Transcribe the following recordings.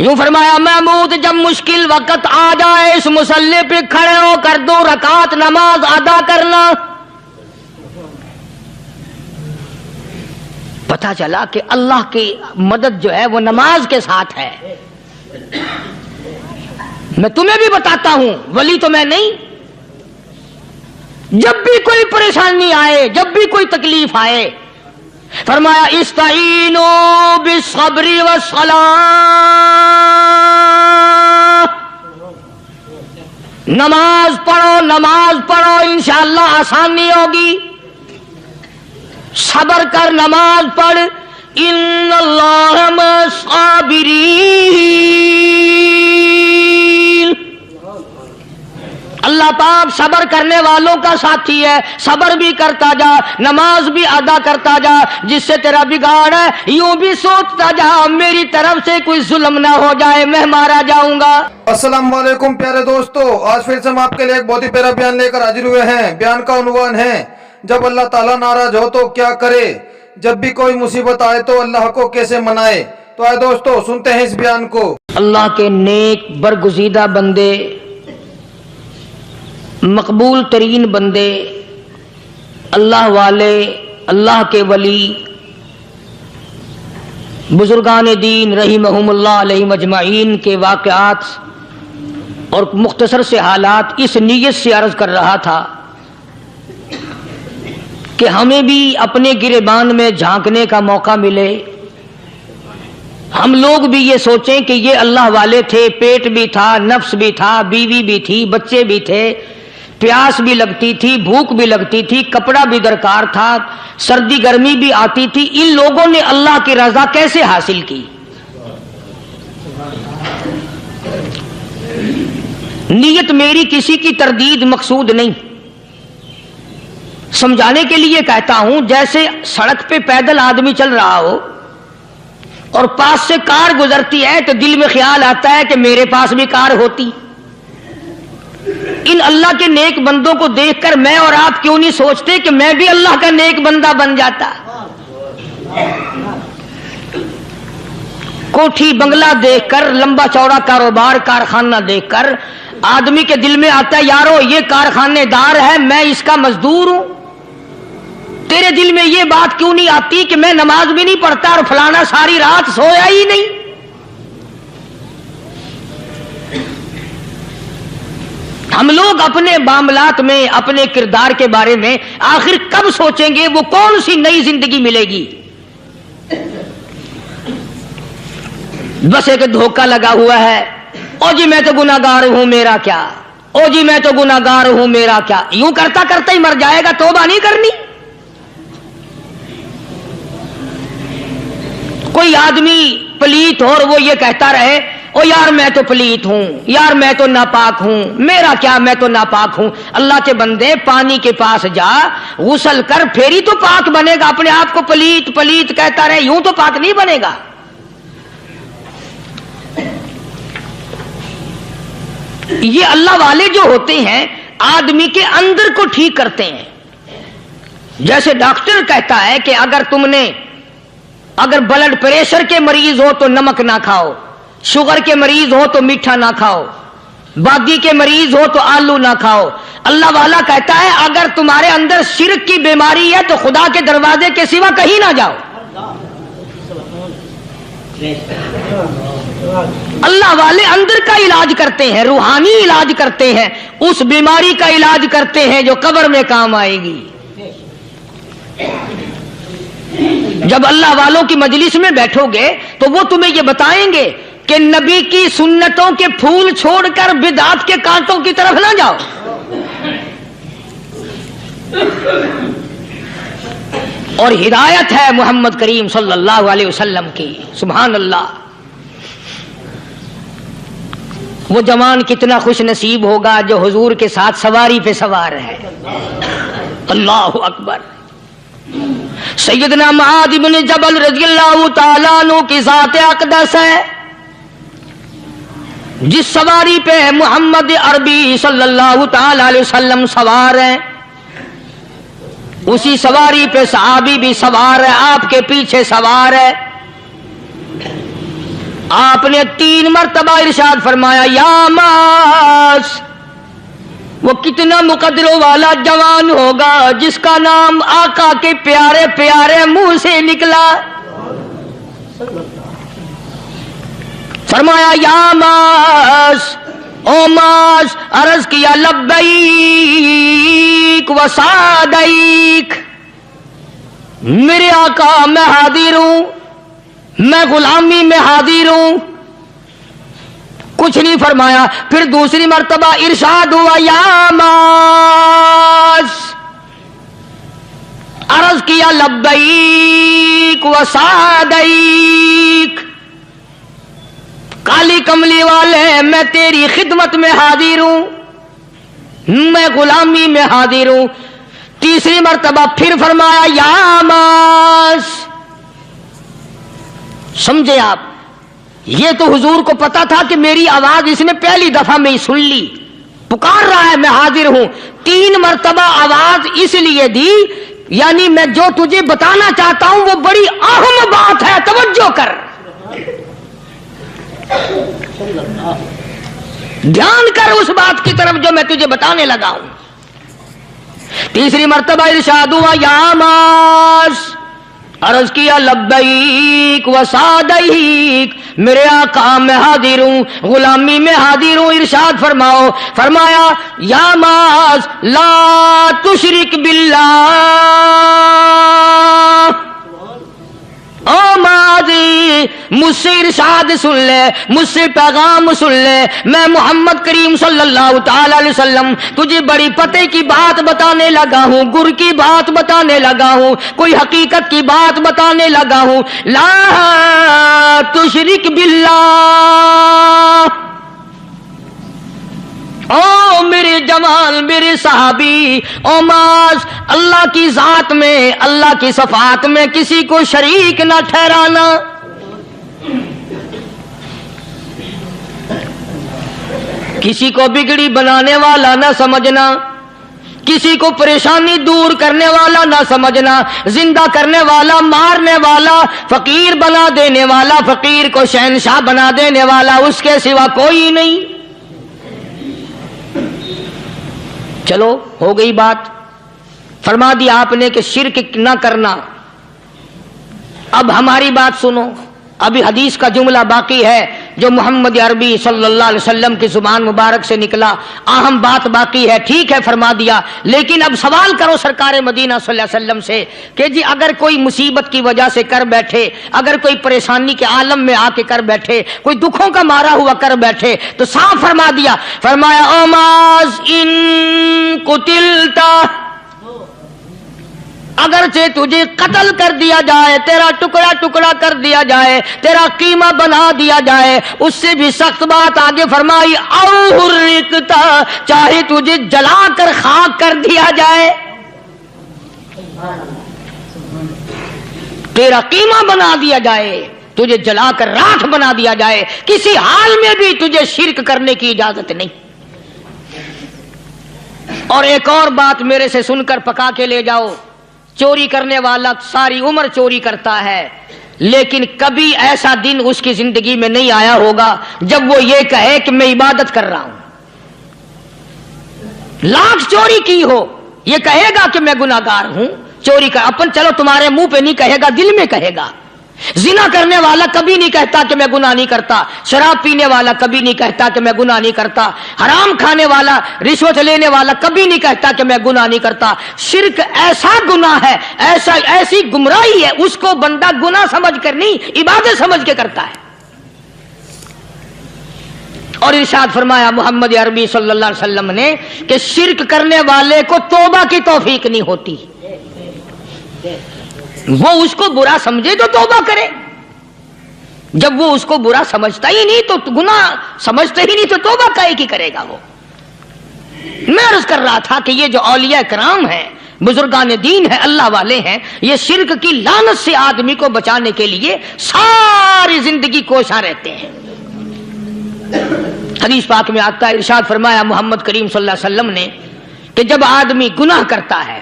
یوں فرمایا محمود جب مشکل وقت آ جائے اس مصلی پہ کھڑے ہو کر 2 رکعت نماز ادا کرنا. پتہ چلا کہ اللہ کی مدد جو ہے وہ نماز کے ساتھ ہے. میں تمہیں بھی بتاتا ہوں، ولی تو میں نہیں. جب بھی کوئی پریشانی آئے، جب بھی کوئی تکلیف آئے، فرمایا استعینوا بالصبر والصلاۃ، نماز پڑھو انشاءاللہ آسانی ہوگی. صبر کر، نماز پڑھ. ان اللہ مع الصابرین، اللہ پاک صبر کرنے والوں کا ساتھی ہے. صبر بھی کرتا جا، نماز بھی ادا کرتا جا. جس سے تیرا بگاڑ ہے یوں بھی سوچتا جا میری طرف سے کوئی ظلم نہ ہو جائے، میں مارا جاؤں گا. السلام علیکم پیارے دوستو، آج پھر سے ہم آپ کے لیے ایک بہت ہی پیارا بیان لے کر حاضر ہوئے ہیں. بیان کا عنوان ہے جب اللہ تعالیٰ ناراض ہو تو کیا کرے، جب بھی کوئی مصیبت آئے تو اللہ کو کیسے منائے. تو آئے دوستو سنتے ہیں اس بیان کو. اللہ کے نیک برگزیدہ بندے، مقبول ترین بندے، اللہ والے، اللہ کے ولی، بزرگان دین رحمہم اللہ علیہ مجمعین کے واقعات اور مختصر سے حالات اس نیت سے عرض کر رہا تھا کہ ہمیں بھی اپنے گریبان میں جھانکنے کا موقع ملے. ہم لوگ بھی یہ سوچیں کہ یہ اللہ والے تھے، پیٹ بھی تھا، نفس بھی تھا، بیوی بھی تھی، بچے بھی تھے، پیاس بھی لگتی تھی، بھوک بھی لگتی تھی، کپڑا بھی درکار تھا، سردی گرمی بھی آتی تھی. ان لوگوں نے اللہ کی رضا کیسے حاصل کی؟ نیت میری کسی کی تردید مقصود نہیں، سمجھانے کے لیے کہتا ہوں. جیسے سڑک پہ پیدل آدمی چل رہا ہو اور پاس سے کار گزرتی ہے تو دل میں خیال آتا ہے کہ میرے پاس بھی کار ہوتی. ان اللہ کے نیک بندوں کو دیکھ کر میں اور آپ کیوں نہیں سوچتے کہ میں بھی اللہ کا نیک بندہ بن جاتا؟ کوٹھی بنگلہ دیکھ کر، لمبا چوڑا کاروبار کارخانہ دیکھ کر آدمی کے دل میں آتا ہے یارو یہ کارخانے دار ہے، میں اس کا مزدور ہوں. تیرے دل میں یہ بات کیوں نہیں آتی کہ میں نماز بھی نہیں پڑھتا اور فلانا ساری رات سویا ہی نہیں؟ ہم لوگ اپنے معاملات میں، اپنے کردار کے بارے میں آخر کب سوچیں گے وہ کون سی نئی زندگی ملے گی؟ بس ایک دھوکہ لگا ہوا ہے، او جی میں تو گناہگار ہوں میرا کیا، او جی میں تو گناہگار ہوں میرا کیا. یوں کرتا کرتا ہی مر جائے گا، توبہ نہیں کرنی. کوئی آدمی پلیت ہو اور وہ یہ کہتا رہے او یار میں تو پلیت ہوں، یار میں تو ناپاک ہوں، میرا کیا میں تو ناپاک ہوں. اللہ کے بندے پانی کے پاس جا، غسل کر، پھر ہی تو پاک بنے گا. اپنے آپ کو پلیت پلیت کہتا رہے یوں تو پاک نہیں بنے گا. یہ اللہ والے جو ہوتے ہیں آدمی کے اندر کو ٹھیک کرتے ہیں. جیسے ڈاکٹر کہتا ہے کہ اگر بلڈ پریشر کے مریض ہو تو نمک نہ کھاؤ، شوگر کے مریض ہو تو میٹھا نہ کھاؤ، بادی کے مریض ہو تو آلو نہ کھاؤ. اللہ والا کہتا ہے اگر تمہارے اندر شرک کی بیماری ہے تو خدا کے دروازے کے سوا کہیں نہ جاؤ. اللہ والے اندر کا علاج کرتے ہیں، روحانی علاج کرتے ہیں، اس بیماری کا علاج کرتے ہیں جو قبر میں کام آئے گی. جب اللہ والوں کی مجلس میں بیٹھو گے تو وہ تمہیں یہ بتائیں گے کہ نبی کی سنتوں کے پھول چھوڑ کر بدعت کے کانٹوں کی طرف نہ جاؤ. اور ہدایت ہے محمد کریم صلی اللہ علیہ وسلم کی. سبحان اللہ. وہ جوان کتنا خوش نصیب ہوگا جو حضور کے ساتھ سواری پہ سوار ہے. اللہ اکبر. سیدنا معاذ بن جبل رضی اللہ تعالیٰ عنہ کی ذات اقدس ہے، جس سواری پہ محمد عربی صلی اللہ تعالی علیہ وسلم سوار ہیں، اسی سواری پہ صحابی بھی سوار ہے، آپ کے پیچھے سوار ہے. آپ نے 3 مرتبہ ارشاد فرمایا یا ماس، وہ کتنا مقدروں والا جوان ہوگا جس کا نام آقا کے پیارے پیارے منہ سے نکلا. فرمایا یا ماس، او ماس. عرض کیا لبیک و سعدیک، میرے آقا میں حاضر ہوں، میں غلامی میں حاضر ہوں. کچھ نہیں فرمایا. پھر دوسری مرتبہ ارشاد ہوا یا ماس. عرض کیا لبیک و سعدیک، کالی کملی والے میں تیری خدمت میں حاضر ہوں، میں غلامی میں حاضر ہوں. تیسری مرتبہ پھر فرمایا یا ماس. سمجھے آپ؟ یہ تو حضور کو پتا تھا کہ میری آواز اس نے پہلی دفعہ میں ہی سن لی، پکار رہا ہے میں حاضر ہوں. 3 مرتبہ آواز اس لیے دی، یعنی میں جو تجھے بتانا چاہتا ہوں وہ بڑی اہم بات ہے، توجہ کر، دھیان کر اس بات کی طرف جو میں تجھے بتانے لگا ہوں. تیسری مرتبہ ارشاد ہوا یا ماس. عرض کیا لبیک و سعدیک، میرے آقا میں حاضر ہوں، غلامی میں حاضر ہوں. ارشاد فرماؤ. فرمایا یا ماس لا تشرک باللہ. او ماضی مجھ سے ارشاد سن لے، مجھ سے پیغام سن لے. میں محمد کریم صلی اللہ تعالی علیہ وسلم تجھے بڑی پتے کی بات بتانے لگا ہوں، گر کی بات بتانے لگا ہوں، کوئی حقیقت کی بات بتانے لگا ہوں. لا تشرک باللہ. او میرے جوان، میرے صحابی، او ماس، اللہ کی ذات میں، اللہ کی صفات میں کسی کو شریک نہ ٹھہرانا. کسی کو بگڑی بنانے والا نہ سمجھنا، کسی کو پریشانی دور کرنے والا نہ سمجھنا، زندہ کرنے والا، مارنے والا، فقیر بنا دینے والا، فقیر کو شہنشاہ بنا دینے والا اس کے سوا کوئی نہیں. چلو ہو گئی بات، فرما دیا آپ نے کہ شرک نہ کرنا. اب ہماری بات سنو، ابھی حدیث کا جملہ باقی ہے جو محمد عربی صلی اللہ علیہ وسلم کی زبان مبارک سے نکلا. اہم بات باقی ہے، ٹھیک ہے فرما دیا، لیکن اب سوال کرو سرکار مدینہ صلی اللہ علیہ وسلم سے کہ جی اگر کوئی مصیبت کی وجہ سے کر بیٹھے، اگر کوئی پریشانی کے عالم میں آ کے کر بیٹھے، کوئی دکھوں کا مارا ہوا کر بیٹھے، تو صاف فرما دیا. فرمایا او ماز ان قتلتا، اگرچہ تجھے قتل کر دیا جائے، تیرا ٹکڑا ٹکڑا کر دیا جائے، تیرا قیمہ بنا دیا جائے، اس سے بھی سخت بات آگے فرمائی او حرقتا، چاہے تجھے جلا کر خاک کر دیا جائے، تیرا قیمہ بنا دیا جائے، تجھے جلا کر راکھ بنا دیا جائے، کسی حال میں بھی تجھے شرک کرنے کی اجازت نہیں. اور ایک اور بات میرے سے سن کر پکا کے لے جاؤ. چوری کرنے والا ساری عمر چوری کرتا ہے، لیکن کبھی ایسا دن اس کی زندگی میں نہیں آیا ہوگا جب وہ یہ کہے کہ میں عبادت کر رہا ہوں. لاکھ چوری کی ہو یہ کہے گا کہ میں گناہگار ہوں. چوری کر اپن چلو تمہارے منہ پہ نہیں کہے گا، دل میں کہے گا. زنا کرنے والا کبھی نہیں کہتا کہ میں گناہ نہیں کرتا، شراب پینے والا کبھی نہیں کہتا کہ میں گناہ نہیں کرتا، حرام کھانے والا، رشوت لینے والا کبھی نہیں کہتا کہ میں گناہ نہیں کرتا. شرک ایسا گناہ ہے، ایسی گمراہی ہے، اس کو بندہ گناہ سمجھ کر نہیں عبادت سمجھ کے کرتا ہے. اور ارشاد فرمایا محمد عربی صلی اللہ علیہ وسلم نے کہ شرک کرنے والے کو توبہ کی توفیق نہیں ہوتی. وہ اس کو برا سمجھے تو توبہ کرے، جب وہ اس کو برا سمجھتا ہی نہیں تو گناہ سمجھتا ہی نہیں تو توبہ کائے کی کرے گا وہ. میں عرض کر رہا تھا کہ یہ جو اولیاء کرام ہیں، بزرگان دین ہیں، اللہ والے ہیں، یہ شرک کی لعنت سے آدمی کو بچانے کے لیے ساری زندگی کوشاں رہتے ہیں. حدیث پاک میں آتا ہے، ارشاد فرمایا محمد کریم صلی اللہ علیہ وسلم نے کہ جب آدمی گناہ کرتا ہے،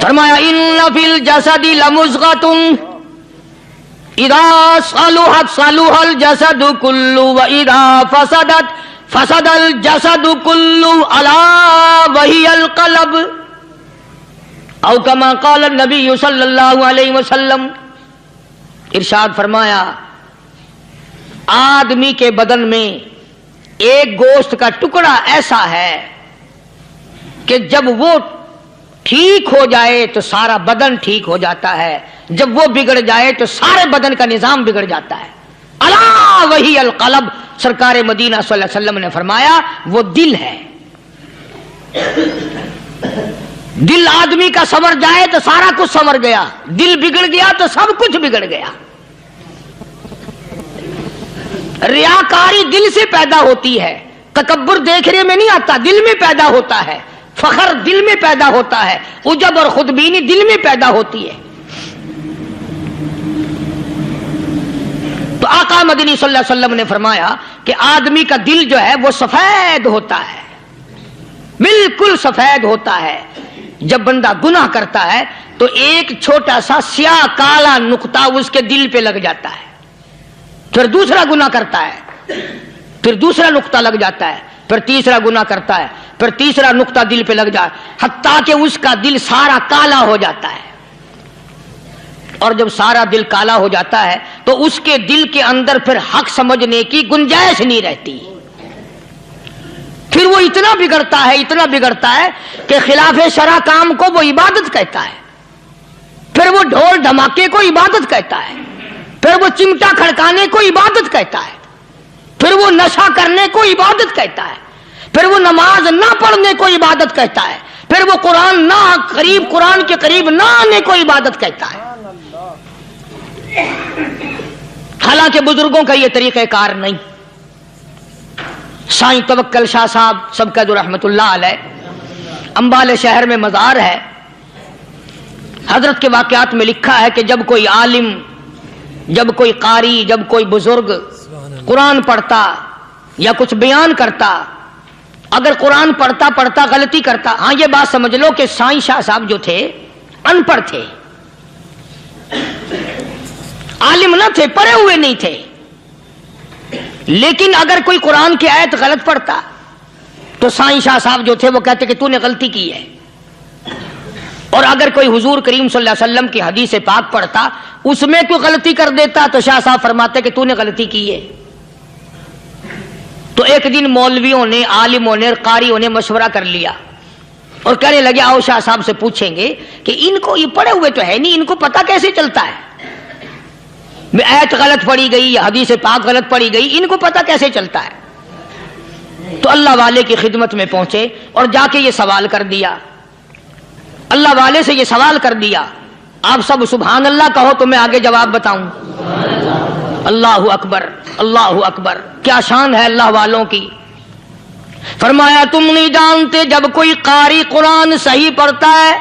فرمایا ان فی الجسد لمضغۃ، اذا صلحت صلح الجسد كله واذا فسدت فسد الجسد كله الا وهي القلب او كما قال النبي صلی اللہ علیہ وسلم. ارشاد فرمایا آدمی کے بدن میں ایک گوشت کا ٹکڑا ایسا ہے کہ جب وہ ٹھیک ہو جائے تو سارا بدن ٹھیک ہو جاتا ہے، جب وہ بگڑ جائے تو سارے بدن کا نظام بگڑ جاتا ہے. الا وہی القلب، سرکار مدینہ صلی اللہ علیہ وسلم نے فرمایا وہ دل ہے. دل آدمی کا سنور جائے تو سارا کچھ سنور گیا، دل بگڑ گیا تو سب کچھ بگڑ گیا. ریاکاری دل سے پیدا ہوتی ہے، تکبر دیکھنے میں نہیں آتا، دل میں پیدا ہوتا ہے. فخر دل میں پیدا ہوتا ہے، عجب اور خودبینی دل میں پیدا ہوتی ہے. تو آقا مدنی صلی اللہ علیہ وسلم نے فرمایا کہ آدمی کا دل جو ہے وہ سفید ہوتا ہے، بالکل سفید ہوتا ہے. جب بندہ گناہ کرتا ہے تو ایک چھوٹا سا سیاہ کالا نقطہ اس کے دل پہ لگ جاتا ہے، پھر دوسرا گناہ کرتا ہے، پھر دوسرا نقطہ لگ جاتا ہے، پھر تیسرا گناہ کرتا ہے، پھر تیسرا نقطہ دل پہ لگ جائے، حتیٰ کہ اس کا دل سارا کالا ہو جاتا ہے. اور جب سارا دل کالا ہو جاتا ہے تو اس کے دل کے اندر پھر حق سمجھنے کی گنجائش نہیں رہتی. پھر وہ اتنا بگڑتا ہے کہ خلاف شرع کام کو وہ عبادت کہتا ہے، پھر وہ ڈھول دھماکے کو عبادت کہتا ہے، پھر وہ چمٹا کھڑکانے کو عبادت کہتا ہے، پھر وہ نشہ کرنے کو عبادت کہتا ہے، پھر وہ نماز نہ پڑھنے کو عبادت کہتا ہے، پھر وہ قرآن کے قریب نہ آنے کو عبادت کہتا ہے. حالانکہ بزرگوں کا یہ طریقہ کار نہیں. سائیں توکل شاہ صاحب سب کا جو رحمت اللہ علیہ، امبالے شہر میں مزار ہے. حضرت کے واقعات میں لکھا ہے کہ جب کوئی عالم، جب کوئی قاری، جب کوئی بزرگ قرآن پڑھتا یا کچھ بیان کرتا، اگر قرآن پڑھتا غلطی کرتا، ہاں یہ بات سمجھ لو کہ سائیں شاہ صاحب جو تھے ان پڑھ تھے، عالم نہ تھے، پڑھے ہوئے نہیں تھے، لیکن اگر کوئی قرآن کی آیت غلط پڑھتا تو سائیں شاہ صاحب جو تھے وہ کہتے کہ تو نے غلطی کی ہے. اور اگر کوئی حضور کریم صلی اللہ علیہ وسلم کی حدیث پاک پڑھتا اس میں کوئی غلطی کر دیتا تو شاہ صاحب فرماتے کہ تو نے غلطی کی ہے. تو ایک دن مولویوں نے، عالموں نے، قاریوں نے مشورہ کر لیا اور کہنے لگے آؤ شاہ صاحب سے پوچھیں گے کہ ان کو یہ پڑھے ہوئے تو ہے نہیں، ان کو پتہ کیسے چلتا ہے، آیت غلط پڑھی گئی یا حدیث پاک غلط پڑھی گئی، ان کو پتہ کیسے چلتا ہے. تو اللہ والے کی خدمت میں پہنچے اور جا کے یہ سوال کر دیا، اللہ والے سے یہ سوال کر دیا. آپ سب سبحان اللہ کہو تو میں آگے جواب بتاؤں. اللہ اکبر، اللہ اکبر، کیا شان ہے اللہ والوں کی. فرمایا تم نہیں جانتے جب کوئی قاری قرآن صحیح پڑھتا ہے،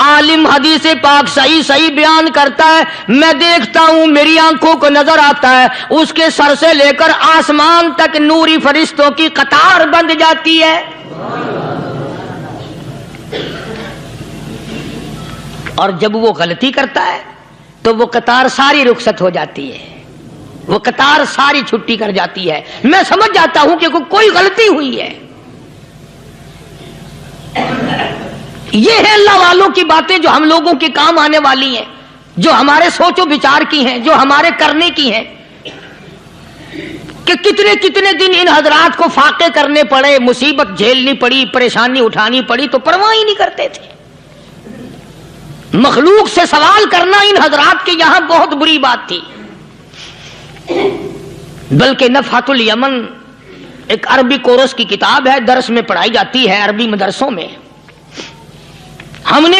عالم حدیث پاک صحیح بیان کرتا ہے، میں دیکھتا ہوں، میری آنکھوں کو نظر آتا ہے، اس کے سر سے لے کر آسمان تک نوری فرشتوں کی قطار بند جاتی ہے. اور جب وہ غلطی کرتا ہے تو وہ قطار ساری رخصت ہو جاتی ہے، وہ قطار ساری چھٹی کر جاتی ہے. میں سمجھ جاتا ہوں کہ کوئی غلطی ہوئی ہے. یہ ہے اللہ والوں کی باتیں جو ہم لوگوں کے کام آنے والی ہیں، جو ہمارے سوچ و بچار کی ہیں، جو ہمارے کرنے کی ہیں. کہ کتنے دن ان حضرات کو فاقے کرنے پڑے، مصیبت جھیلنی پڑی، پریشانی اٹھانی پڑی تو پرواہ ہی نہیں کرتے تھے. مخلوق سے سوال کرنا ان حضرات کے یہاں بہت بری بات تھی. بلکہ نفحۃ الیمن ایک عربی کورس کی کتاب ہے، درس میں پڑھائی جاتی ہے عربی مدرسوں میں. ہم نے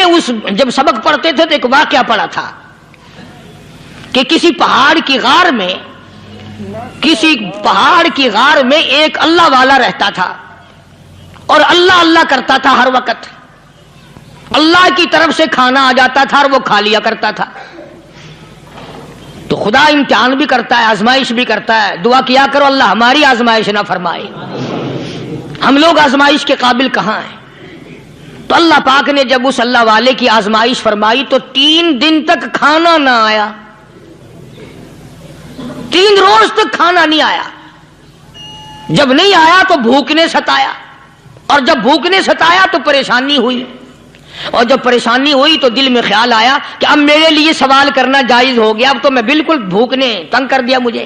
جب سبق پڑھتے تھے تو ایک واقعہ پڑھا تھا کہ کسی پہاڑ کی غار میں ایک اللہ والا رہتا تھا اور اللہ اللہ کرتا تھا ہر وقت. اللہ کی طرف سے کھانا آ جاتا تھا اور وہ کھا لیا کرتا تھا. تو خدا امتحان بھی کرتا ہے، آزمائش بھی کرتا ہے. دعا کیا کرو اللہ ہماری آزمائش نہ فرمائے. ہم لوگ آزمائش کے قابل کہاں ہیں. تو اللہ پاک نے جب اس اللہ والے کی آزمائش فرمائی تو 3 دن تک کھانا نہ آیا. 3 روز تک کھانا نہیں آیا. جب نہیں آیا تو بھوک نے ستایا, اور جب بھوک نے ستایا تو پریشانی ہوئی, اور جب پریشانی ہوئی تو دل میں خیال آیا کہ اب میرے لیے سوال کرنا جائز ہو گیا, اب تو میں بالکل بھوک نے تنگ کر دیا مجھے.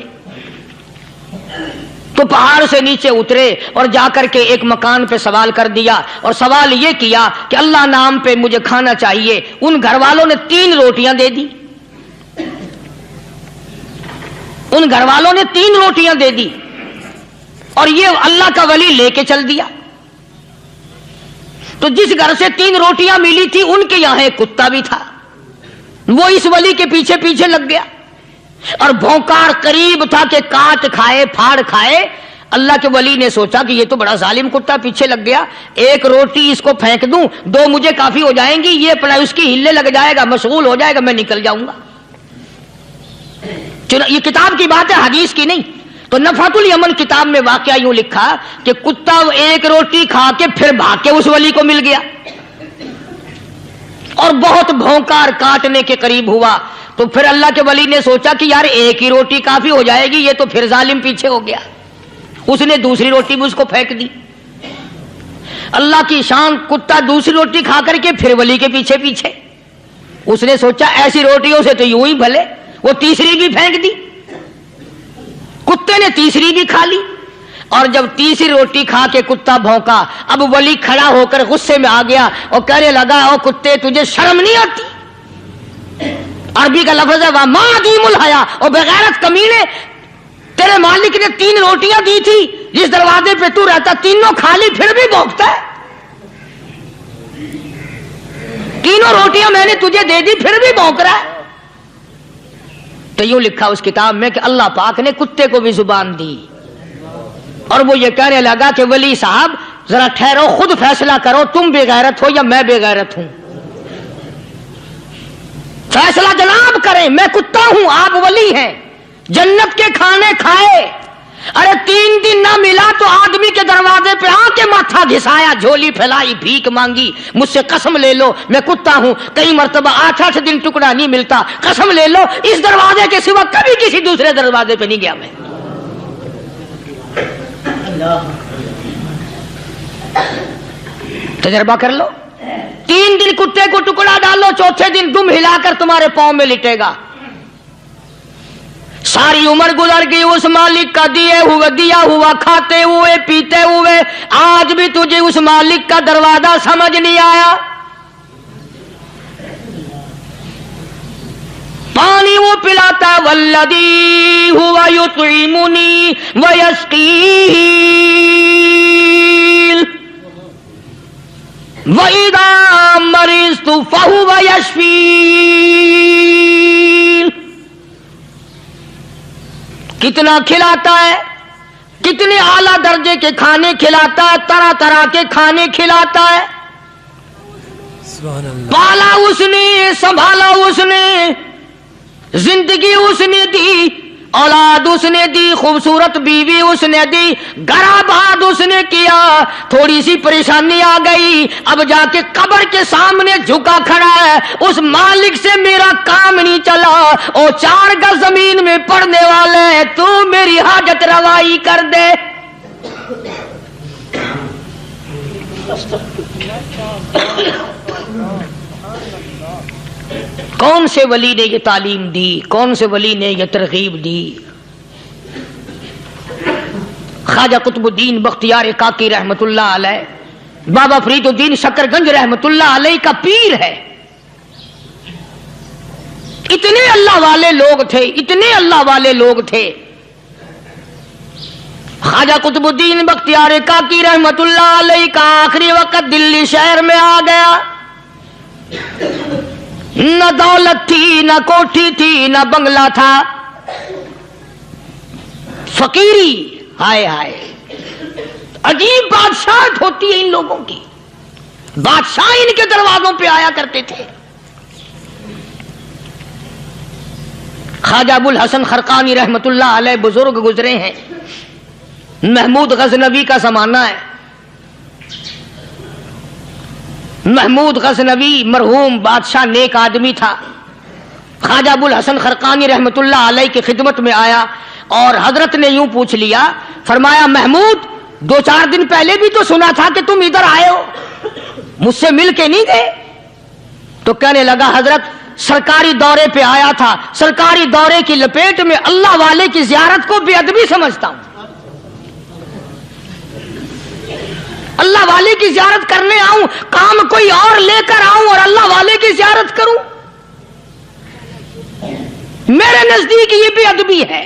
تو پہاڑ سے نیچے اترے اور جا کر کے ایک مکان پہ سوال کر دیا, اور سوال یہ کیا کہ اللہ نام پہ مجھے کھانا چاہیے. ان گھر والوں نے 3 روٹیاں دے دی, ان گھر والوں نے 3 روٹیاں دے دی, اور یہ اللہ کا ولی لے کے چل دیا. تو جس گھر سے 3 روٹیاں ملی تھی ان کے یہاں ایک کتا بھی تھا, وہ اس ولی کے پیچھے پیچھے لگ گیا, اور بھونکار قریب تھا کہ کاٹ کھائے پھاڑ کھائے. اللہ کے ولی نے سوچا کہ یہ تو بڑا ظالم کتا پیچھے لگ گیا, 1 روٹی اس کو پھینک دوں, 2 مجھے کافی ہو جائیں گی, یہ اپنا اس کی ہلے لگ جائے گا, مشغول ہو جائے گا, میں نکل جاؤں گا. یہ کتاب کی بات ہے, حدیث کی نہیں. تو نفحۃ الیمن کتاب میں واقعہ یوں لکھا کہ کتا 1 روٹی کھا کے پھر بھاگ کے اس ولی کو مل گیا, اور بہت بھونکار کاٹنے کے قریب ہوا. تو پھر اللہ کے ولی نے سوچا کہ یار 1 ہی روٹی کافی ہو جائے گی, یہ تو پھر ظالم پیچھے ہو گیا. اس نے دوسری روٹی بھی اس کو پھینک دی. اللہ کی شان, کتا دوسری روٹی کھا کر کے پھر ولی کے پیچھے پیچھے. اس نے سوچا ایسی روٹیوں سے تو یوں ہی بھلے, وہ تیسری بھی پھینک دی. کتے نے تیسری بھی کھا لی, اور جب تیسری روٹی کھا کے کتا بھونکا, اب ولی کھڑا ہو کر غصے میں آ گیا اور کہنے لگا, او کتے تجھے شرم نہیں آتی؟ عربی کا لفظ ہے وَمَا عَدِيمُ الْحَيَا, اور بغیرت کمینے, تیرے مالک نے 3 روٹیاں دی تھی, جس دروازے پہ تو رہتا تینوں کھا لی, پھر بھی بھونکتا ہے. 3 روٹیاں میں نے تجھے دے دی, پھر بھی بھونک رہا ہے. تو یوں لکھا اس کتاب میں کہ اللہ پاک نے کتے کو بھی زبان دی, اور وہ یہ کہنے لگا کہ ولی صاحب ذرا ٹھہرو, خود فیصلہ کرو, تم بے غیرت ہو یا میں بے غیرت ہوں. فیصلہ جناب کریں, میں کتا ہوں, آپ ولی ہیں. جنت کے کھانے کھائے, ارے 3 دن نہ ملا تو آدمی کے دروازے پہ آ کے ماتھا گھسایا, جھولی پھیلائی, بھیک مانگی, مجھ سے قسم لے لو میں کتا ہوں. کئی مرتبہ 8 دن ٹکڑا نہیں ملتا, قسم لے لو اس دروازے کے سوا کبھی کسی دوسرے دروازے پہ نہیں گیا میں. تجربہ کر لو, 3 دن کتے کو ٹکڑا ڈالو, چوتھے دن دم ہلا کر تمہارے پاؤں میں لٹے گا. ساری عمر گزر گئی اس مالک کا دیا ہوا کھاتے ہوئے پیتے ہوئے, آج بھی تجھے اس مالک کا دروازہ سمجھ نہیں آیا. پانی وہ پلاتا والذی ہوا یطعمنی ویسقین وَإِذَا مَرِضْتُ فَهُوَ يَشْفِينِ. کتنا کھلاتا ہے, کتنے اعلیٰ درجے کے کھانے کھلاتا ہے, طرح طرح کے کھانے کھلاتا ہے. پالا اس نے, سنبھالا اس نے, زندگی اس نے دی, اولاد اس نے دی, خوبصورت بیوی اس نے دی, گھر آباد اس نے کیا. تھوڑی سی پریشانی آ گئی, اب جا کے قبر کے سامنے جھکا کھڑا ہے, اس مالک سے میرا کام نہیں چلا, اور 4 گز زمین میں پڑنے والے, تو میری حاجت روائی کر دے. کون سے ولی نے یہ تعلیم دی, کون سے ولی نے یہ ترغیب دی؟ خواجہ قطب الدین بختیار کاکی رحمت اللہ علیہ, بابا فرید الدین شکر گنج رحمت اللہ علیہ کا پیر ہے. اتنے اللہ والے لوگ تھے, اتنے اللہ والے لوگ تھے. خواجہ قطب الدین بختیار کاکی رحمت اللہ علیہ کا آخری وقت دلی شہر میں آ گیا. نہ دولت تھی, نہ کوٹھی تھی, نہ بنگلہ تھا, فقیری. ہائے ہائے, عجیب بادشاہت ہوتی ہے ان لوگوں کی. بادشاہ ان کے دروازوں پہ آیا کرتے تھے. خواجہ ابو الحسن خرقانی رحمت اللہ علیہ بزرگ گزرے ہیں. محمود غزنوی کا زمانہ ہے. محمود غزنوی مرحوم بادشاہ نیک آدمی تھا. خواجہ ابو الحسن خرقانی رحمت اللہ علیہ کی خدمت میں آیا اور حضرت نے یوں پوچھ لیا، فرمایا محمود 2-4 دن پہلے بھی تو سنا تھا کہ تم ادھر آئے ہو، مجھ سے مل کے نہیں گئے؟ تو کہنے لگا حضرت سرکاری دورے پہ آیا تھا، سرکاری دورے کی لپیٹ میں اللہ والے کی زیارت کو بے ادبی سمجھتا ہوں، اللہ والے کی زیارت کرنے آؤں، کام کوئی اور لے کر آؤں اور اللہ والے کی زیارت کروں؟ میرے نزدیک یہ بے ادبی ہے۔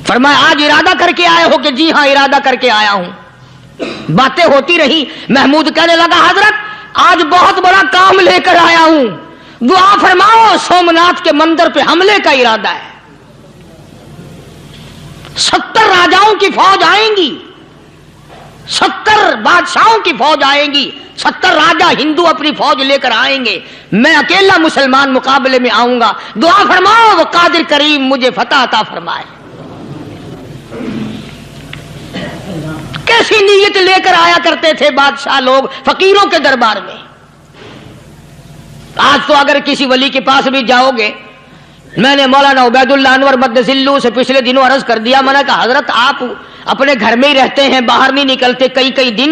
فرمایا آج ارادہ کر کے آئے ہو؟ کہ جی ہاں ارادہ کر کے آیا ہوں۔ باتیں ہوتی رہی، محمود کہنے لگا حضرت آج بہت بڑا کام لے کر آیا ہوں، دعا فرماؤ، سومناتھ کے مندر پہ حملے کا ارادہ ہے، 70 راجاؤں کی فوج آئیں گی، 70 بادشاہوں کی فوج آئیں گی، 70 راجا ہندو اپنی فوج لے کر آئیں گے، میں اکیلا مسلمان مقابلے میں آؤں گا، دعا فرماؤ وہ قادر کریم مجھے فتح عطا فرمائے۔ کیسی نیت لے کر آیا کرتے تھے بادشاہ لوگ فقیروں کے دربار میں۔ آج تو اگر کسی ولی کے پاس بھی جاؤ گے، میں نے مولانا عبید اللہ انور مدذلو سے پچھلے دنوں عرض کر دیا، میں نے کہا حضرت آپ اپنے گھر میں ہی رہتے ہیں، باہر نہیں نکلتے، کئی دن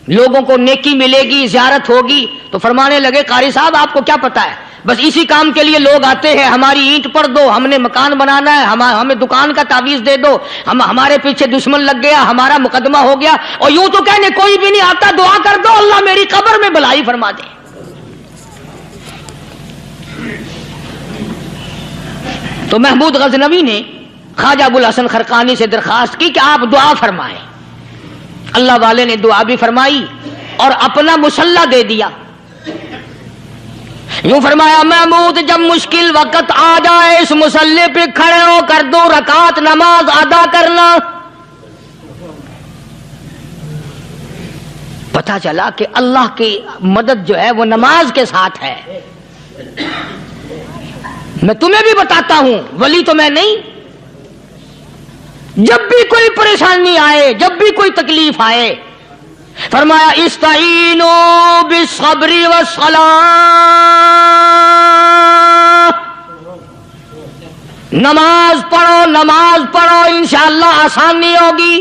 لوگوں کو نیکی ملے گی، زیارت ہوگی، تو فرمانے لگے قاری صاحب آپ کو کیا پتا ہے، بس اسی کام کے لیے لوگ آتے ہیں، ہماری اینٹ پڑ دو، ہم نے مکان بنانا ہے، ہمیں دکان کا تعویذ دے دو، ہمارے پیچھے دشمن لگ گیا، ہمارا مقدمہ ہو گیا، اور یوں تو کہنے کوئی بھی نہیں آتا، دعا کر دو اللہ میری قبر میں بھلائی فرما دے۔ تو محمود غزنوی نے خواجہ ابوالحسن خرقانی سے درخواست کی کہ آپ دعا فرمائیں۔ اللہ والے نے دعا بھی فرمائی اور اپنا مسلح دے دیا۔ یوں فرمایا محمود جب مشکل وقت آ جائے اس مسلح پہ کھڑے ہو کر 2 رکعت نماز ادا کرنا۔ پتہ چلا کہ اللہ کی مدد جو ہے وہ نماز کے ساتھ ہے۔ میں تمہیں بھی بتاتا ہوں، ولی تو میں نہیں، جب بھی کوئی پریشانی آئے، جب بھی کوئی تکلیف آئے، فرمایا استعینوا بالصبر والصلاۃ، نماز پڑھو انشاءاللہ آسانی ہوگی،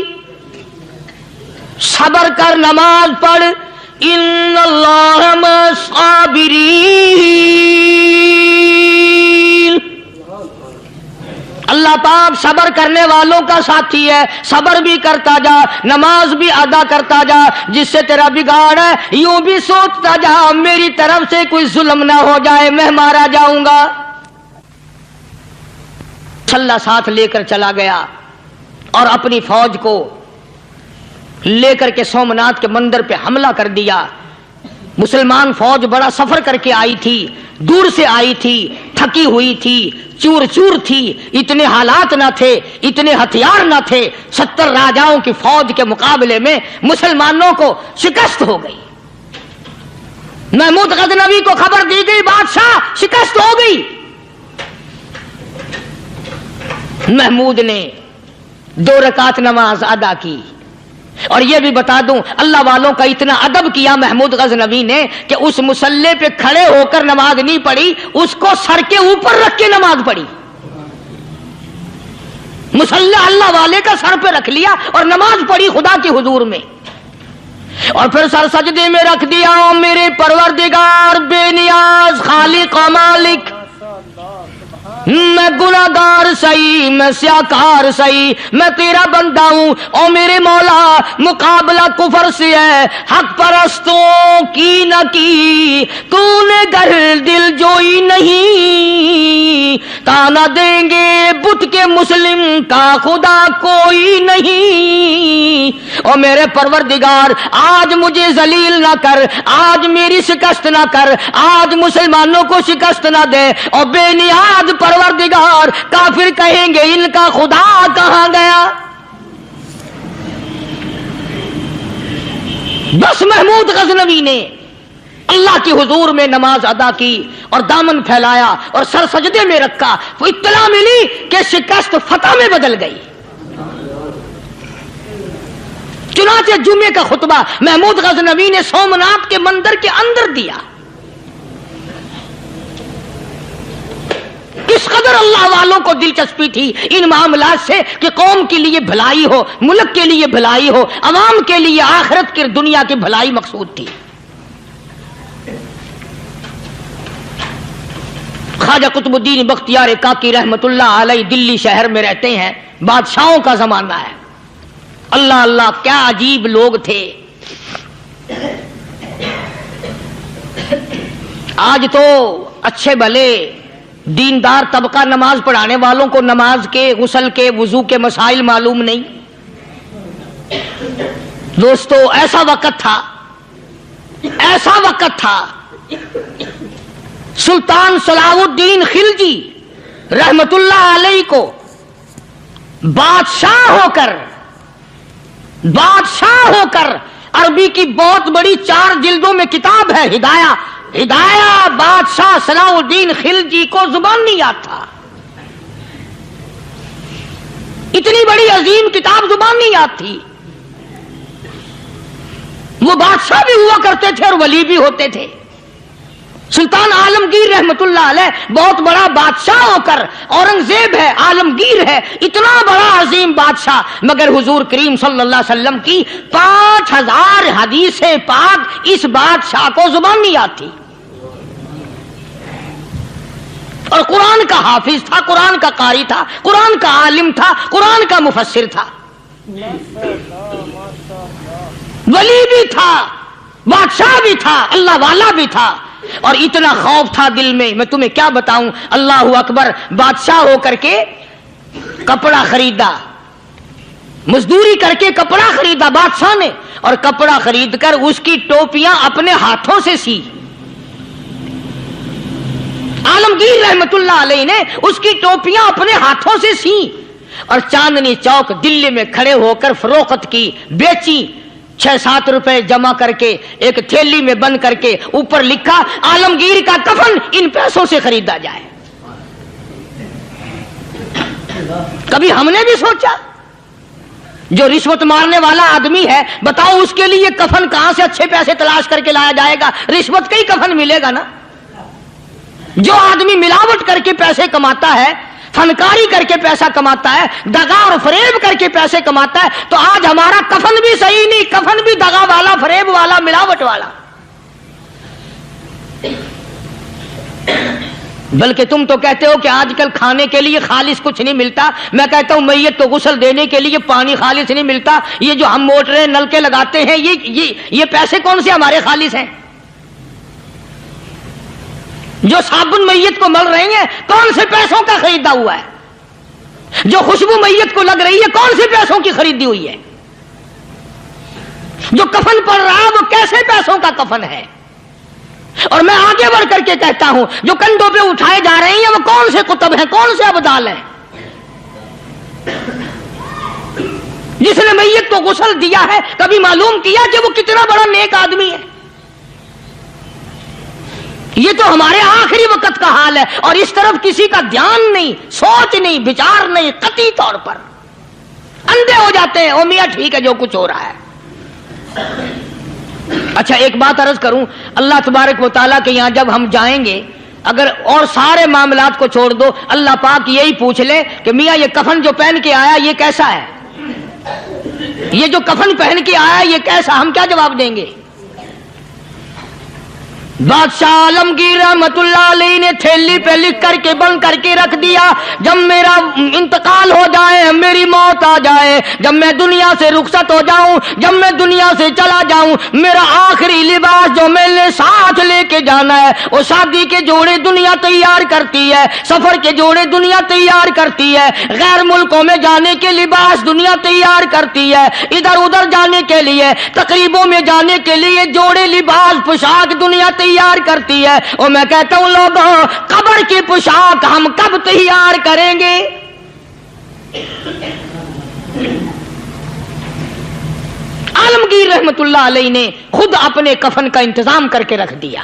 صبر کر نماز پڑھ، ان اللہ مع الصابرین، اللہ پاک صبر کرنے والوں کا ساتھی ہے، صبر بھی کرتا جا، نماز بھی ادا کرتا جا، جس سے تیرا بگاڑ ہے یوں بھی سوچتا جا میری طرف سے کوئی ظلم نہ ہو جائے، میں مارا جاؤں گا۔ اللہ ساتھ لے کر چلا گیا اور اپنی فوج کو لے کر کے سومناتھ کے مندر پہ حملہ کر دیا۔ مسلمان فوج بڑا سفر کر کے آئی تھی، دور سے آئی تھی، تھکی ہوئی تھی، چور تھی، اتنے حالات نہ تھے، اتنے ہتھیار نہ تھے، 70 راجاؤں کی فوج کے مقابلے میں مسلمانوں کو شکست ہو گئی۔ محمود غزنوی کو خبر دی گئی بادشاہ شکست ہو گئی۔ محمود نے 2 رکعت نماز ادا کی، اور یہ بھی بتا دوں اللہ والوں کا اتنا ادب کیا محمود غزنوی نے کہ اس مسلح پہ کھڑے ہو کر نماز نہیں پڑھی، اس کو سر کے اوپر رکھ کے نماز پڑھی۔ مسلح اللہ والے کا سر پہ رکھ لیا اور نماز پڑھی خدا کے حضور میں، اور پھر سر سجدے میں رکھ دیا، میرے پروردگار بے نیاز خالق و مالک، میں گناہگار سہی، میں سیاکار سہی، میں تیرا بندہ ہوں، او میرے مولا مقابلہ کفر سے ہے، حق پرستوں کی نہ کی تو نے گر دل جوئی نہیں، تانا دیں گے بت کے مسلم کا خدا کوئی نہیں، او میرے پروردگار آج مجھے ذلیل نہ کر، آج میری شکست نہ کر، آج مسلمانوں کو شکست نہ دے، اور بے نیاز پروردگار کافر کہیں گے ان کا خدا کہاں گیا۔ بس محمود غزنوی نے اللہ کے حضور میں نماز ادا کی اور دامن پھیلایا اور سر سجدے میں رکھا، وہ اطلاع ملی کہ شکست فتح میں بدل گئی۔ چنانچہ جمعے کا خطبہ محمود غزنوی نے سومناتھ کے مندر کے اندر دیا۔ کس قدر اللہ والوں کو دلچسپی تھی ان معاملات سے کہ قوم کے لیے بھلائی ہو، ملک کے لیے بھلائی ہو، عوام کے لیے آخرت کی دنیا کی بھلائی مقصود تھی۔ خواجہ قطب الدین بختیار کاکی رحمت اللہ علیہ دلی شہر میں رہتے ہیں، بادشاہوں کا زمانہ ہے۔ اللہ اللہ کیا عجیب لوگ تھے۔ آج تو اچھے بھلے دیندار طبقہ نماز پڑھانے والوں کو نماز کے، غسل کے، وضو کے مسائل معلوم نہیں۔ دوستو ایسا وقت تھا، ایسا وقت تھا، سلطان صلاح الدین خلجی رحمت اللہ علیہ کو بادشاہ ہو کر عربی کی بہت بڑی 4 جلدوں میں کتاب ہے ہدایہ بادشاہ صلاح الدین خلجی کو زبان نہیں آتا، اتنی بڑی عظیم کتاب زبان نہیں آتی۔ وہ بادشاہ بھی ہوا کرتے تھے اور ولی بھی ہوتے تھے۔ سلطان عالمگیر رحمت اللہ علیہ بہت بڑا بادشاہ ہو کر، اورنگزیب ہے، عالمگیر ہے، اتنا بڑا عظیم بادشاہ، مگر حضور کریم صلی اللہ علیہ وسلم کی 5000 حدیث پاک اس بادشاہ کو زبان نہیں آتی، اور قرآن کا حافظ تھا، قرآن کا قاری تھا، قرآن کا عالم تھا، قرآن کا مفسر تھا، ولی بھی تھا، بادشاہ بھی تھا، اللہ والا بھی تھا، اور اتنا خوف تھا دل میں، میں تمہیں کیا بتاؤں۔ اللہ اکبر، بادشاہ ہو کر کے کپڑا خریدا، مزدوری کر کے کپڑا خریدا بادشاہ نے، اور کپڑا خرید کر اس کی ٹوپیاں اپنے ہاتھوں سے سی۔ عالمگیر رحمت اللہ علیہ نے اس کی ٹوپیاں اپنے ہاتھوں سے سی، اور چاندنی چوک دلی میں کھڑے ہو کر فروخت کی، بیچی، 6-7 روپے جمع کر کے ایک تھیلی میں بند کر کے اوپر لکھا عالمگیر کا کفن ان پیسوں سے خریدا جائے۔ کبھی ہم نے بھی سوچا جو رشوت مارنے والا آدمی ہے، بتاؤ اس کے لیے کفن کہاں سے اچھے پیسے تلاش کر کے لایا جائے گا؟ رشوت کا ہی کفن ملے گا نا۔ جو آدمی ملاوٹ کر کے پیسے کماتا ہے، فنکاری کر کے پیسہ کماتا ہے، دغا اور فریب کر کے پیسے کماتا ہے، تو آج ہمارا کفن بھی صحیح نہیں، کفن بھی دغا والا، فریب والا، ملاوٹ والا۔ بلکہ تم تو کہتے ہو کہ آج کل کھانے کے لیے خالص کچھ نہیں ملتا، میں کہتا ہوں میت کو غسل دینے کے لیے پانی خالص نہیں ملتا۔ یہ جو ہم موٹریں نلکے لگاتے ہیں، یہ پیسے کون سے ہمارے خالص ہیں؟ جو صابن میت کو مل رہی ہیں کون سے پیسوں کا خریدا ہوا ہے؟ جو خوشبو میت کو لگ رہی ہے کون سے پیسوں کی خریدی ہوئی ہے؟ جو کفن پڑ رہا ہے وہ کیسے پیسوں کا کفن ہے؟ اور میں آگے بڑھ کر کے کہتا ہوں جو کندھوں پہ اٹھائے جا رہے ہیں وہ کون سے کتب ہیں، کون سے ابدال ہیں؟ جس نے میت کو غسل دیا ہے کبھی معلوم کیا کہ وہ کتنا بڑا نیک آدمی ہے؟ یہ تو ہمارے آخری وقت کا حال ہے، اور اس طرف کسی کا دھیان نہیں، سوچ نہیں، بچار نہیں، قطعی طور پر اندھے ہو جاتے ہیں۔ او میاں ٹھیک ہے جو کچھ ہو رہا ہے۔ اچھا ایک بات عرض کروں، اللہ تبارک و تعالیٰ کے یہاں جب ہم جائیں گے، اگر اور سارے معاملات کو چھوڑ دو، اللہ پاک یہی پوچھ لے کہ میاں یہ کفن جو پہن کے آیا یہ کیسا ہے؟ یہ جو کفن پہن کے آیا یہ کیسا؟ ہم کیا جواب دیں گے؟ بادشاہ عالمگیر رحمت اللہ علیہ نے تھیلی پہ لکھ کر کے بند کر کے رکھ دیا، جب میرا انتقال ہو جائے، میری موت آ جائے، جب میں دنیا سے رخصت ہو جاؤں، جب میں دنیا سے چلا جاؤں، میرا آخری لباس جو میں نے ساتھ لے کے جانا ہے، وہ شادی کے جوڑے دنیا تیار کرتی ہے، سفر کے جوڑے دنیا تیار کرتی ہے، غیر ملکوں میں جانے کے لباس دنیا تیار کرتی ہے، ادھر ادھر جانے کے لیے، تقریبوں میں جانے کے لیے جوڑے لباس پوشاک دنیا تیار کرتی ہے۔ اور میں کہتا ہوں لوگوں، قبر کی پوشاک ہم کب تیار کریں گے؟ عالمگیر رحمت اللہ علیہ نے خود اپنے کفن کا انتظام کر کے رکھ دیا۔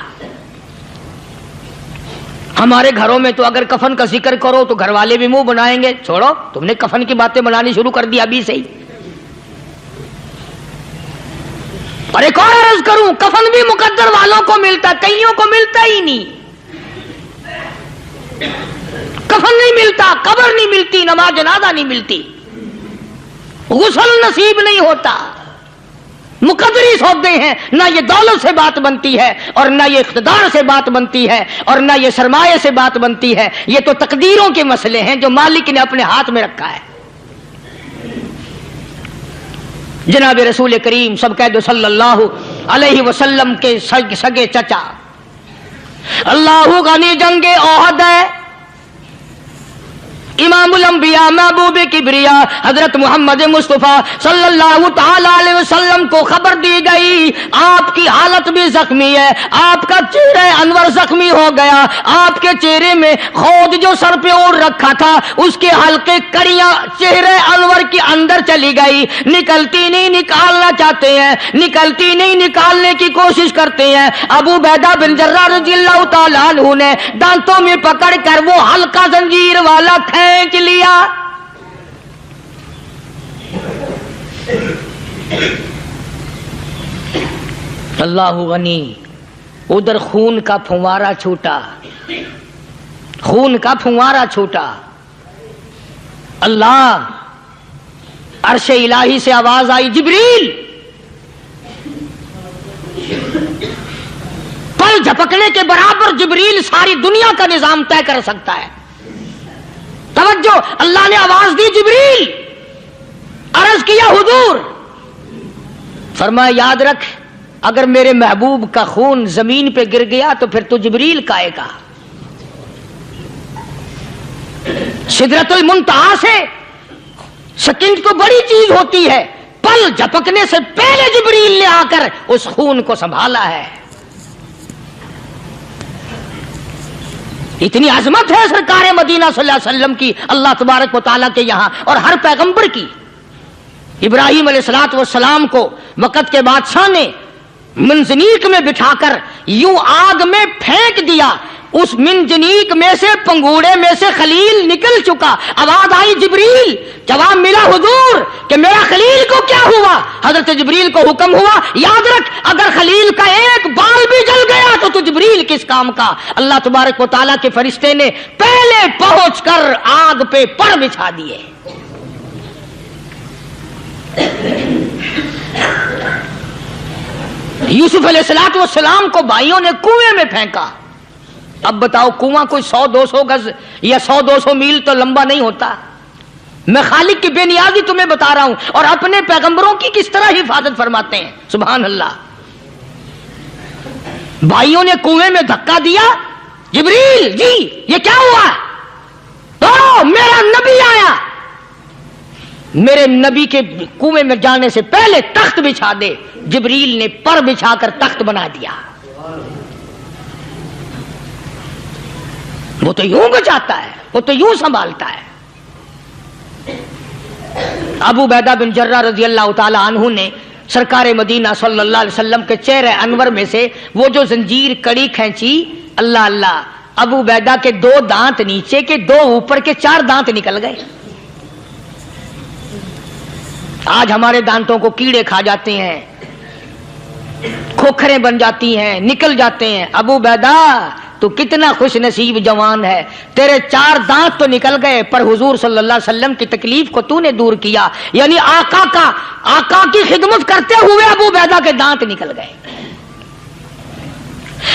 ہمارے گھروں میں تو اگر کفن کا ذکر کرو تو گھر والے بھی منہ بنائیں گے، چھوڑو تم نے کفن کی باتیں بنانی شروع کر دی ابھی سے ہی۔ اور ایک اور عرض کروں، کفن بھی مقدر والوں کو ملتا، کئیوں کو ملتا ہی نہیں۔ کفن نہیں ملتا، قبر نہیں ملتی، نماز جنازہ نہیں ملتی، غسل نصیب نہیں ہوتا، مقدری سودے ہیں، نہ یہ دولت سے بات بنتی ہے اور نہ یہ اقتدار سے بات بنتی ہے اور نہ یہ سرمایہ سے بات بنتی ہے، یہ تو تقدیروں کے مسئلے ہیں جو مالک نے اپنے ہاتھ میں رکھا ہے۔ جناب رسول کریم سب کہہ دو صلی اللہ علیہ وسلم کے سگے چچا، اللہ غنی جنگ احد ہے، امام الانبیاء محبوب کبریا حضرت محمد مصطفیٰ صلی اللہ تعالی علیہ وسلم کو خبر دی گئی آپ کی حالت بھی زخمی ہے، آپ کا چہرہ انور زخمی ہو گیا، آپ کے چہرے میں خود جو سر پہ اوڑھ رکھا تھا اس کے حلقے کڑیاں چہرے انور کے اندر چلی گئی، نکلتی نہیں، نکالنا چاہتے ہیں، نکلتی نہیں، نکالنے کی کوشش کرتے ہیں۔ ابو عبیدہ بن جراح رضی اللہ تعالیٰ عنہ نے دانتوں میں پکڑ کر وہ حلقہ زنجیر والا کھینچ لیا۔ اللہ غنی، ادھر خون کا پھوارا چھوٹا، خون کا پھوارا چھوٹا، اللہ عرش الہی سے آواز آئی، جبریل پل جھپکنے کے برابر جبریل ساری دنیا کا نظام طے کر سکتا ہے۔ توجہ، اللہ نے آواز دی، جبریل، عرض کیا حضور، فرمایا یاد رکھ اگر میرے محبوب کا خون زمین پہ گر گیا تو پھر تو جبریل کا آئے گا۔ سدرۃ المنتہا سے سیکنڈ تو بڑی چیز ہوتی ہے، پل جھپکنے سے پہلے جبریل نے آ کر اس خون کو سنبھالا ہے۔ اتنی عظمت ہے سرکار مدینہ صلی اللہ علیہ وسلم کی، اللہ تبارک و تعالیٰ کے یہاں اور ہر پیغمبر کی۔ ابراہیم علیہ الصلوۃ والسلام کو وقت کے بادشاہ نے منجنیق میں بٹھا کر یوں آگ میں پھینک دیا، اس منجنیق میں سے، پنگوڑے میں سے خلیل نکل چکا، آواز آئی جبریل، جواب ملا حضور کہ میرا خلیل کو کیا ہوا؟ حضرت جبریل کو حکم ہوا یاد رکھ اگر خلیل کا ایک بال بھی جل گیا تو جبریل کس کام کا؟ اللہ تبارک و تعالیٰ کے فرشتے نے پہلے پہنچ کر آگ پہ پڑ بچھا دیے۔ یوسف علیہ السلام کو بھائیوں نے کنویں میں پھینکا۔ اب بتاؤ کنواں کوئی 100-200 گز یا 100-200 میل تو لمبا نہیں ہوتا۔ میں خالق کی بے نیازی تمہیں بتا رہا ہوں اور اپنے پیغمبروں کی کس طرح حفاظت فرماتے ہیں، سبحان اللہ۔ بھائیوں نے کنویں میں دھکا دیا، جبریل جی یہ کیا ہوا؟ تو میرا نبی آیا، میرے نبی کے کنویں میں جانے سے پہلے تخت بچھا دے۔ جبریل نے پر بچھا کر تخت بنا دیا۔ وہ تو یوں بچاتا ہے، وہ تو یوں سنبھالتا ہے۔ ابو عبیدہ بن جراح رضی اللہ تعالی عنہ نے سرکار مدینہ صلی اللہ علیہ وسلم کے چہرے انور میں سے وہ جو زنجیر کڑی کھینچی، اللہ اللہ، ابو عبیدہ کے 2 دانت نیچے کے، 2 اوپر کے، 4 دانت نکل گئے۔ آج ہمارے دانتوں کو کیڑے کھا جاتے ہیں، کھوکھریں بن جاتی ہیں، نکل جاتے ہیں۔ ابو عبیدہ تو کتنا خوش نصیب جوان ہے، تیرے 4 دانت تو نکل گئے پر حضور صلی اللہ علیہ وسلم کی تکلیف کو تو نے دور کیا، یعنی آقا کی خدمت کرتے ہوئے ابو عبیدہ کے دانت نکل گئے۔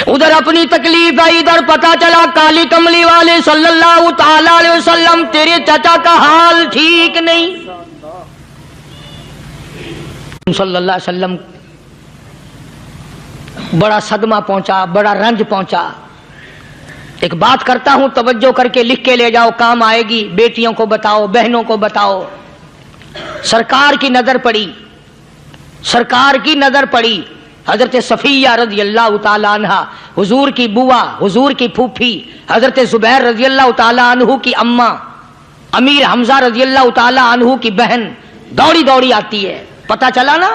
ادھر اپنی تکلیف ہے، ادھر پتا چلا کالی کملی والے صلی اللہ تعالی علیہ وسلم تیرے چچا کا حال ٹھیک نہیں۔ صلی اللہ علیہ وسلم بڑا صدمہ پہنچا، بڑا رنج پہنچا۔ ایک بات کرتا ہوں، توجہ کر کے لکھ کے لے جاؤ، کام آئے گی، بیٹیوں کو بتاؤ، بہنوں کو بتاؤ۔ سرکار کی نظر پڑی، سرکار کی نظر پڑی حضرت صفیہ رضی اللہ تعالی عنہ، حضور کی بوا، حضور کی پھوپھی، حضرت زبیر رضی اللہ تعالی عنہ کی اماں، امیر حمزہ رضی اللہ تعالی عنہ کی بہن دوڑی دوڑی آتی ہے۔ پتا چلا نا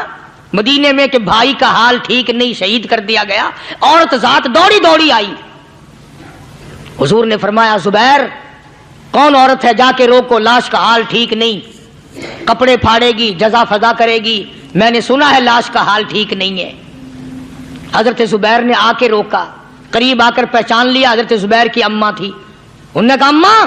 مدینے میں کہ بھائی کا حال ٹھیک نہیں، شہید کر دیا گیا، عورت ذات دوڑی دوڑی آئی۔ حضور نے فرمایا زبیر کون عورت ہے، جا کے روکو، لاش کا حال ٹھیک نہیں، کپڑے پھاڑے گی، جزا فضا کرے گی، میں نے سنا ہے لاش کا حال ٹھیک نہیں ہے۔ حضرت زبیر نے آ کے روکا، قریب آ کر پہچان لیا حضرت زبیر کی اماں تھی۔ انہوں نے کہا اماں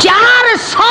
400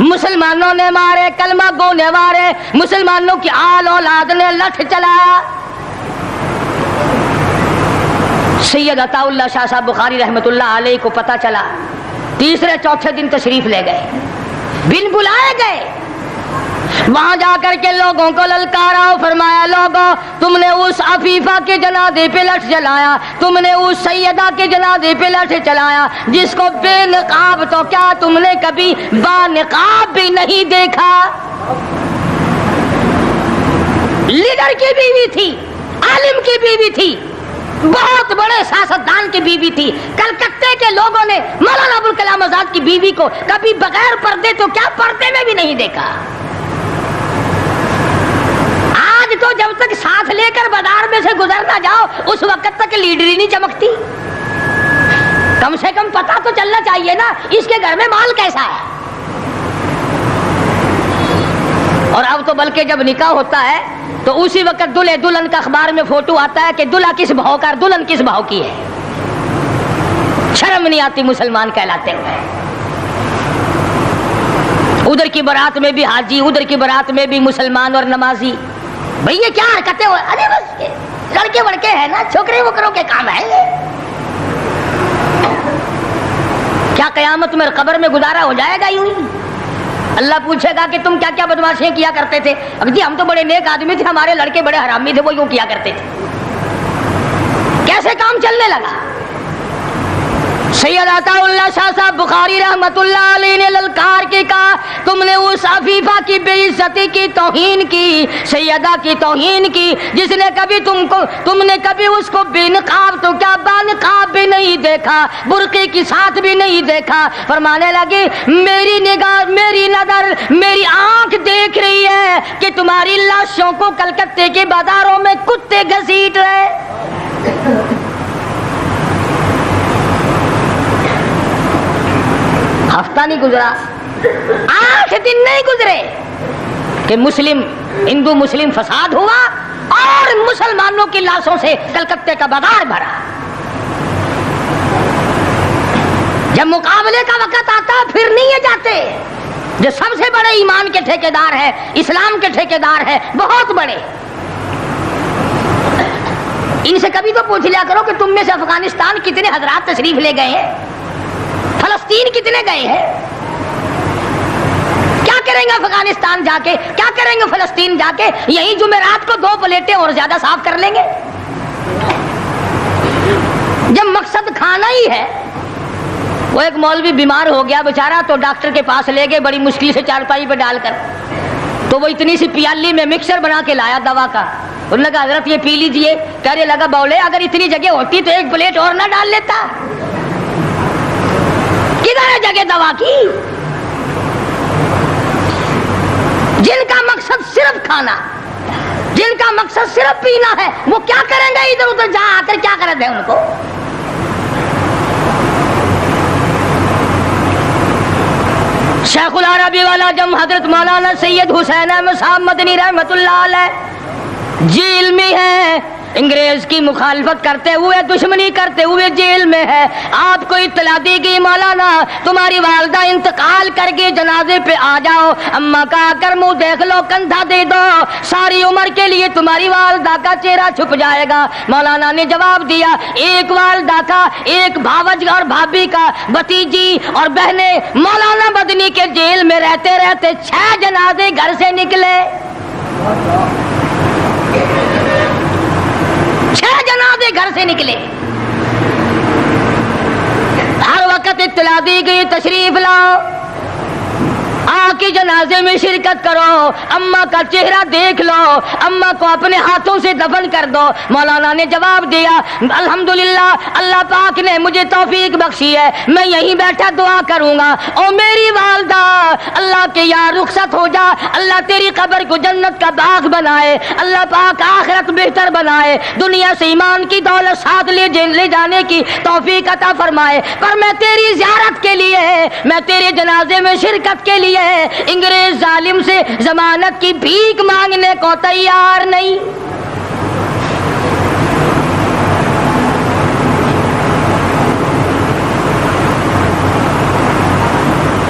مسلمانوں نے مارے، کلمہ گو نے مارے، مسلمانوں کی آل اولاد نے لٹھ چلایا۔ سید عطا اللہ شاہ صاحب بخاری رحمت اللہ علیہ کو پتہ چلا، تیسرے چوتھے دن تشریف لے گئے، بن بلائے گئے، وہاں جا کر کے لوگوں کو للکارا، فرمایا لوگوں تم نے اس عفیفہ کے جنازے پہ لٹھ جلایا، تم نے اس سیدہ کے جنازے پہ لٹھ چلایا جس کو بے نقاب تو کیا تم نے کبھی با نقاب بھی نہیں دیکھا۔ لیڈر کی بیوی تھی، عالم کی بیوی تھی، بہت بڑے سیاستدان کی بیوی تھی۔ کلکتے کے لوگوں نے مولانا ابوالکلام آزاد کی بیوی کو کبھی بغیر پردے تو کیا پردے میں بھی نہیں دیکھا۔ آج تو جب تک ساتھ لے کر بازار میں سے گزر نہ جاؤ اس وقت تک لیڈری نہیں چمکتی، کم سے کم پتہ تو چلنا چاہیے نا اس کے گھر میں مال کیسا ہے۔ اور اب تو بلکہ جب نکاح ہوتا ہے تو اسی وقت دلہے دلہن کا اخبار میں فوٹو آتا ہے کہ دلہا کس بھاؤ کا، دلہن کس بھاؤ کی ہے۔ شرم نہیں آتی مسلمان کہلاتے ہوئے۔ ادھر کی بارات میں بھی حاجی، ادھر کی بارات میں بھی مسلمان اور نمازی۔ بھئی یہ کیا حرکتیں ہو، ارے بس لڑکے وڑکے ہیں نا، چھوکرے وکروں کے کام ہے یہ۔ کیا قیامت میں قبر میں گزارا ہو جائے گا یوں ہی؟ اللہ پوچھے گا کہ تم کیا کیا بدماشیاں کیا کرتے تھے؟ اب جی ہم تو بڑے نیک آدمی تھے، ہمارے لڑکے بڑے حرامی تھے، وہ یوں کیا کرتے تھے۔ کیسے کام چلنے لگا؟ سید عطا اللہ شاہ صاحب بخاری رحمت اللہ علیہ نے للکار کے کہا تم نے اس عفیفہ کی بے عزتی کی، توہین کی، سیدہ کی توہین کی، جس نے کبھی تم نے کبھی اس کو بے نقاب تو کیا با نقاب بھی نہیں دیکھا، برقعے کے ساتھ بھی نہیں دیکھا۔ فرمانے لگے میری نگاہ، میری نظر، میری آنکھ دیکھ رہی ہے کہ تمہاری لاشوں کو کلکتے کے بازاروں میں کتے گھسیٹ رہے۔ ہفتہ نہیں گزرا، 8 دن نہیں گزرے کہ ہندو مسلم فساد ہوا اور مسلمانوں کی لاشوں سے کلکتے کا بازار بھرا۔ جب مقابلے کا وقت آتا پھر نہیں یہ جاتے، جو سب سے بڑے ایمان کے ٹھیکیدار ہے، اسلام کے ٹھیکیدار ہے، بہت بڑے، ان سے کبھی تو پوچھ لیا کرو کہ تم میں سے افغانستان کتنے حضرات تشریف لے گئے ہیں، فلسطین کتنے گئے ہیں، کیا کریں گے افغانستان جا کے، کیا کریں گے فلسطین جا کے؟ یہی جمعرات کو 2 پلیٹیں اور زیادہ صاف کر لیں گے۔ جب مقصد کھانا ہی ہے، وہ ایک مولوی بیمار ہو گیا بیچارہ، تو ڈاکٹر کے پاس لے گئے بڑی مشکل سے چارپائی پہ ڈال کر، تو وہ اتنی سی پیالی میں مکسر بنا کے لایا دوا کا، انہوں نے کہا حضرت یہ پی لیجئے۔ کہنے لگا بولے اگر اتنی جگہ ہوتی تو 1 پلیٹ اور نہ ڈال لیتا، کدھر ہے جگہ دوا کی؟ جن کا مقصد صرف کھانا، جن کا مقصد صرف پینا ہے، وہ کیا کریں گے ادھر ادھر جا آ کر، کیا کریں گے ان کو؟ شیخ العربی والا جم حضرت مولانا سید حسین احمد صاحب مدنی رحمت اللہ علیہ جیل میں ہے، انگریز کی مخالفت کرتے ہوئے، دشمنی کرتے ہوئے جیل میں ہے۔ آپ کو اطلاع دی گئی مولانا تمہاری والدہ انتقال کر گئی، جنازے پہ آ جاؤ، اماں کا کر منہ دیکھ لو، کندھا دے دو، ساری عمر کے لیے تمہاری والدہ کا چہرہ چھپ جائے گا۔ مولانا نے جواب دیا ایک والدہ کا، ایک بھاوج اور بھابھی کا، بھتیجی اور بہنیں مولانا مدنی کے جیل میں رہتے رہتے 6 جنازے گھر سے نکلے، 6 جنازے گھر سے نکلے۔ ہر وقت اطلاع دی گئی تشریف لاؤ، آ کے جنازے میں شرکت کرو، اماں کا چہرہ دیکھ لو، اماں کو اپنے ہاتھوں سے دفن کر دو۔ مولانا نے جواب دیا الحمدللہ اللہ پاک نے مجھے توفیق بخشی ہے، میں یہیں بیٹھا دعا کروں گا، او میری والدہ اللہ کے یار رخصت ہو جا، اللہ تیری قبر کو جنت کا باغ بنائے، اللہ پاک آخرت بہتر بنائے، دنیا سے ایمان کی دولت ساتھ لے جانے کی توفیق عطا فرمائے، پر میں تیری زیارت کے لیے، میں تیرے جنازے میں شرکت کے لیے انگریز ظالم سے ضمانت کی بھیک مانگنے کو تیار نہیں۔